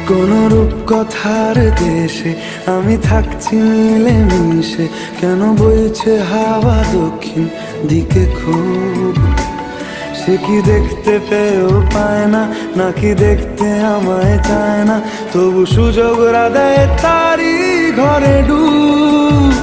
কোন রূপকথার দেশে আমি থাকছি মিলে মিশে, কেন বইছে হাওয়া দক্ষিণ দিকে খুব? সে কি দেখতে পেয়েও পায় না, নাকি দেখতে আমায় চায় না? তবু সুযোগরা দেয় তারই ঘরে ডুব।